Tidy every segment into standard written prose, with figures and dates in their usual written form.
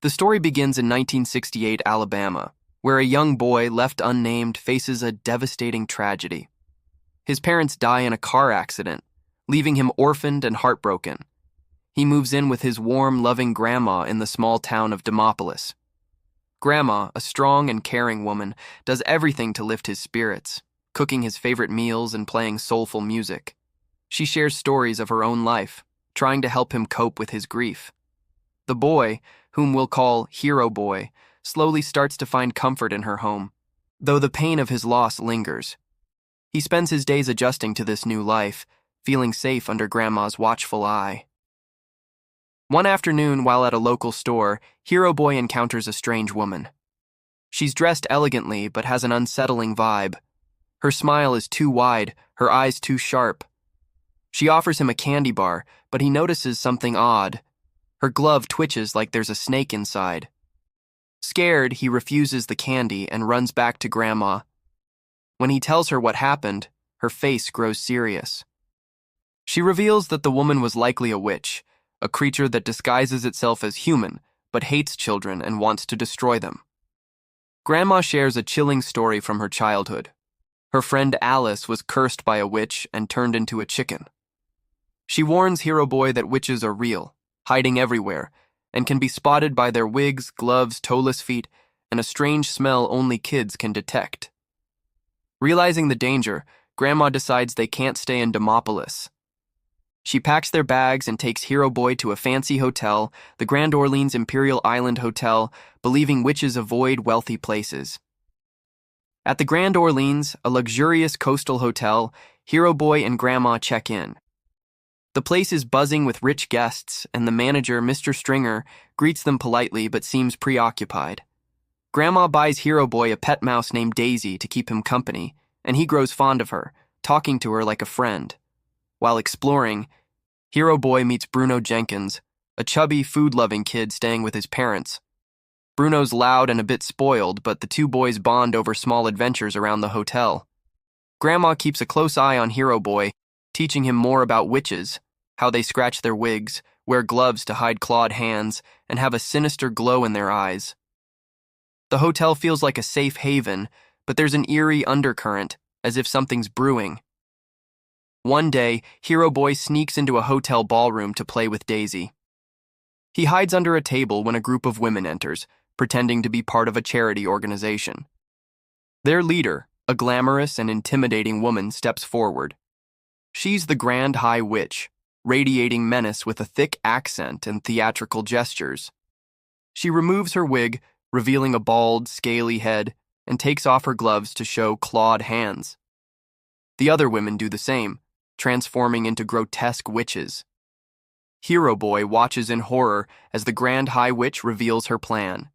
The story begins in 1968 Alabama, where a young boy left unnamed faces a devastating tragedy. His parents die in a car accident, leaving him orphaned and heartbroken. He moves in with his warm, loving grandma in the small town of Demopolis. Grandma, a strong and caring woman, does everything to lift his spirits, cooking his favorite meals and playing soulful music. She shares stories of her own life, trying to help him cope with his grief. The boy, whom we'll call Hero Boy, slowly starts to find comfort in her home, though the pain of his loss lingers. He spends his days adjusting to this new life, feeling safe under Grandma's watchful eye. One afternoon, while at a local store, Hero Boy encounters a strange woman. She's dressed elegantly but has an unsettling vibe. Her smile is too wide, her eyes too sharp. She offers him a candy bar, but he notices something odd. Her glove twitches like there's a snake inside. Scared, he refuses the candy and runs back to Grandma. When he tells her what happened, her face grows serious. She reveals that the woman was likely a witch, a creature that disguises itself as human, but hates children and wants to destroy them. Grandma shares a chilling story from her childhood. Her friend Alice was cursed by a witch and turned into a chicken. She warns Hero Boy that witches are real, hiding everywhere, and can be spotted by their wigs, gloves, toeless feet, and a strange smell only kids can detect. Realizing the danger, Grandma decides they can't stay in Demopolis. She packs their bags and takes Hero Boy to a fancy hotel, the Grand Orleans Imperial Island Hotel, believing witches avoid wealthy places. At the Grand Orleans, a luxurious coastal hotel, Hero Boy and Grandma check in. The place is buzzing with rich guests, and the manager, Mr. Stringer, greets them politely but seems preoccupied. Grandma buys Hero Boy a pet mouse named Daisy to keep him company, and he grows fond of her, talking to her like a friend. While exploring, Hero Boy meets Bruno Jenkins, a chubby, food-loving kid staying with his parents. Bruno's loud and a bit spoiled, but the two boys bond over small adventures around the hotel. Grandma keeps a close eye on Hero Boy, teaching him more about witches, how they scratch their wigs, wear gloves to hide clawed hands, and have a sinister glow in their eyes. The hotel feels like a safe haven, but there's an eerie undercurrent, as if something's brewing. One day, Hero Boy sneaks into a hotel ballroom to play with Daisy. He hides under a table when a group of women enters, pretending to be part of a charity organization. Their leader, a glamorous and intimidating woman, steps forward. She's the Grand High Witch, radiating menace with a thick accent and theatrical gestures. She removes her wig, revealing a bald, scaly head, and takes off her gloves to show clawed hands. The other women do the same, transforming into grotesque witches. Hero Boy watches in horror as the Grand High Witch reveals her plan.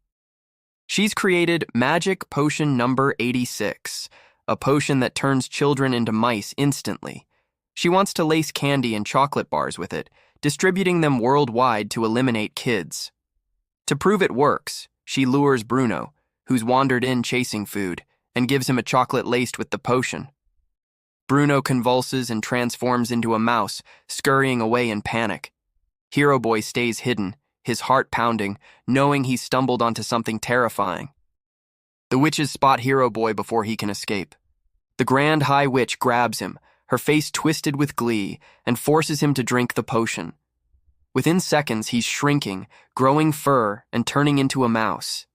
She's created Magic Potion number 86, a potion that turns children into mice instantly. She wants to lace candy and chocolate bars with it, distributing them worldwide to eliminate kids. To prove it works, she lures Bruno, who's wandered in chasing food, and gives him a chocolate laced with the potion. Bruno convulses and transforms into a mouse, scurrying away in panic. Hero Boy stays hidden, his heart pounding, knowing he's stumbled onto something terrifying. The witches spot Hero Boy before he can escape. The Grand High Witch grabs him, her face twisted with glee, and forces him to drink the potion. Within seconds, he's shrinking, growing fur, and turning into a mouse.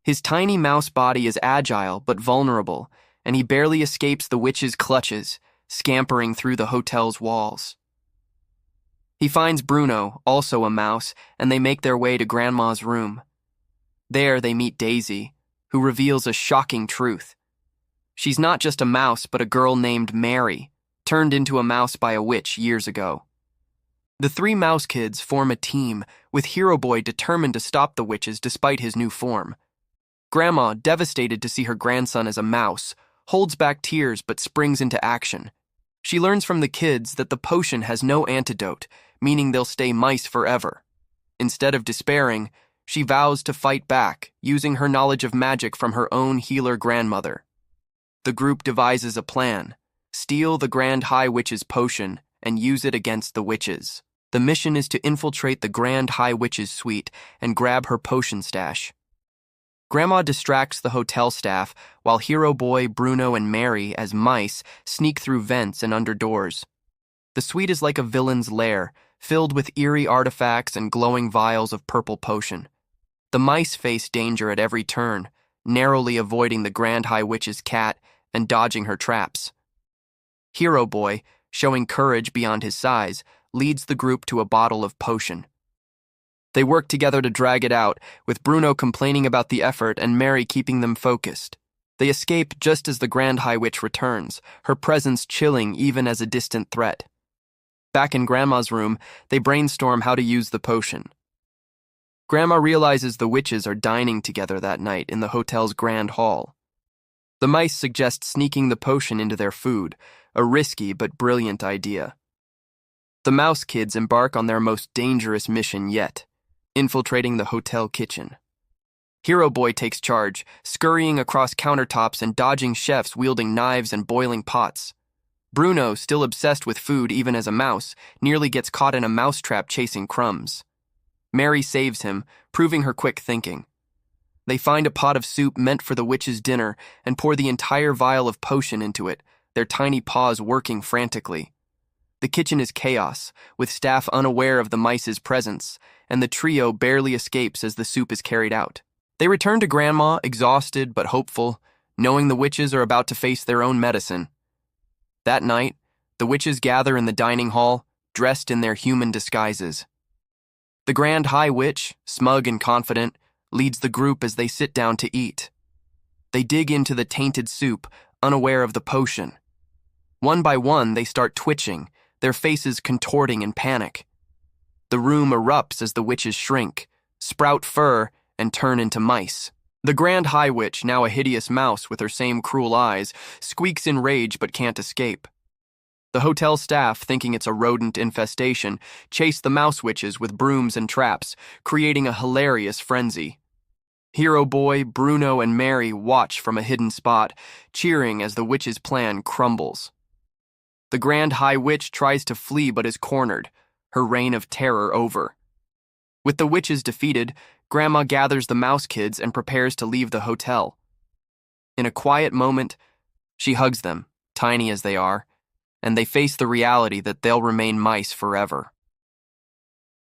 His tiny mouse body is agile but vulnerable, and he barely escapes the witch's clutches, scampering through the hotel's walls. He finds Bruno, also a mouse, and they make their way to Grandma's room. There they meet Daisy, who reveals a shocking truth. She's not just a mouse, but a girl named Mary, turned into a mouse by a witch years ago. The three mouse kids form a team, with Hero Boy determined to stop the witches despite his new form. Grandma, devastated to see her grandson as a mouse, holds back tears but springs into action. She learns from the kids that the potion has no antidote, meaning they'll stay mice forever. Instead of despairing, she vows to fight back, using her knowledge of magic from her own healer grandmother. The group devises a plan: steal the Grand High Witch's potion and use it against the witches. The mission is to infiltrate the Grand High Witch's suite and grab her potion stash. Grandma distracts the hotel staff while Hero Boy, Bruno, and Mary, as mice, sneak through vents and under doors. The suite is like a villain's lair, filled with eerie artifacts and glowing vials of purple potion. The mice face danger at every turn, narrowly avoiding the Grand High Witch's cat and dodging her traps. Hero Boy, showing courage beyond his size, leads the group to a bottle of potion. They work together to drag it out, with Bruno complaining about the effort and Mary keeping them focused. They escape just as the Grand High Witch returns, her presence chilling even as a distant threat. Back in Grandma's room, they brainstorm how to use the potion. Grandma realizes the witches are dining together that night in the hotel's grand hall. The mice suggest sneaking the potion into their food, a risky but brilliant idea. The mouse kids embark on their most dangerous mission yet, infiltrating the hotel kitchen. Hero Boy takes charge, scurrying across countertops and dodging chefs wielding knives and boiling pots. Bruno, still obsessed with food even as a mouse, nearly gets caught in a mousetrap chasing crumbs. Mary saves him, proving her quick thinking. They find a pot of soup meant for the witch's dinner and pour the entire vial of potion into it, their tiny paws working frantically. The kitchen is chaos, with staff unaware of the mice's presence, and the trio barely escapes as the soup is carried out. They return to Grandma, exhausted but hopeful, knowing the witches are about to face their own medicine. That night, the witches gather in the dining hall, dressed in their human disguises. The Grand High Witch, smug and confident, leads the group as they sit down to eat. They dig into the tainted soup, unaware of the potion. One by one, they start twitching, their faces contorting in panic. The room erupts as the witches shrink, sprout fur, and turn into mice. The Grand High Witch, now a hideous mouse with her same cruel eyes, squeaks in rage but can't escape. The hotel staff, thinking it's a rodent infestation, chase the mouse witches with brooms and traps, creating a hilarious frenzy. Hero Boy, Bruno, and Mary watch from a hidden spot, cheering as the witch's plan crumbles. The Grand High Witch tries to flee but is cornered, her reign of terror over. With the witches defeated, Grandma gathers the mouse kids and prepares to leave the hotel. In a quiet moment, she hugs them, tiny as they are, and they face the reality that they'll remain mice forever.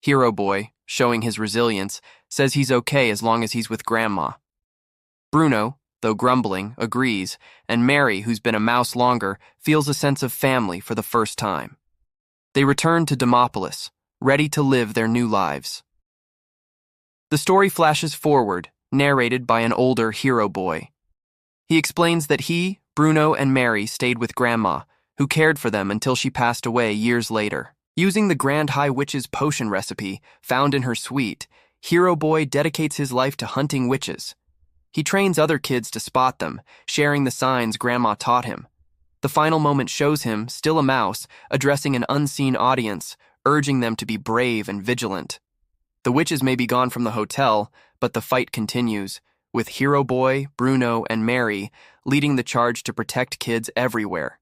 Hero Boy, showing his resilience, says he's okay as long as he's with Grandma. Bruno, though grumbling, agrees, and Mary, who's been a mouse longer, feels a sense of family for the first time. They return to Demopolis, ready to live their new lives. The story flashes forward, narrated by an older Hero Boy. He explains that he, Bruno, and Mary stayed with Grandma, who cared for them until she passed away years later. Using the Grand High Witch's potion recipe, found in her suite, Hero Boy dedicates his life to hunting witches. He trains other kids to spot them, sharing the signs Grandma taught him. The final moment shows him, still a mouse, addressing an unseen audience, urging them to be brave and vigilant. The witches may be gone from the hotel, but the fight continues, with Hero Boy, Bruno, and Mary leading the charge to protect kids everywhere.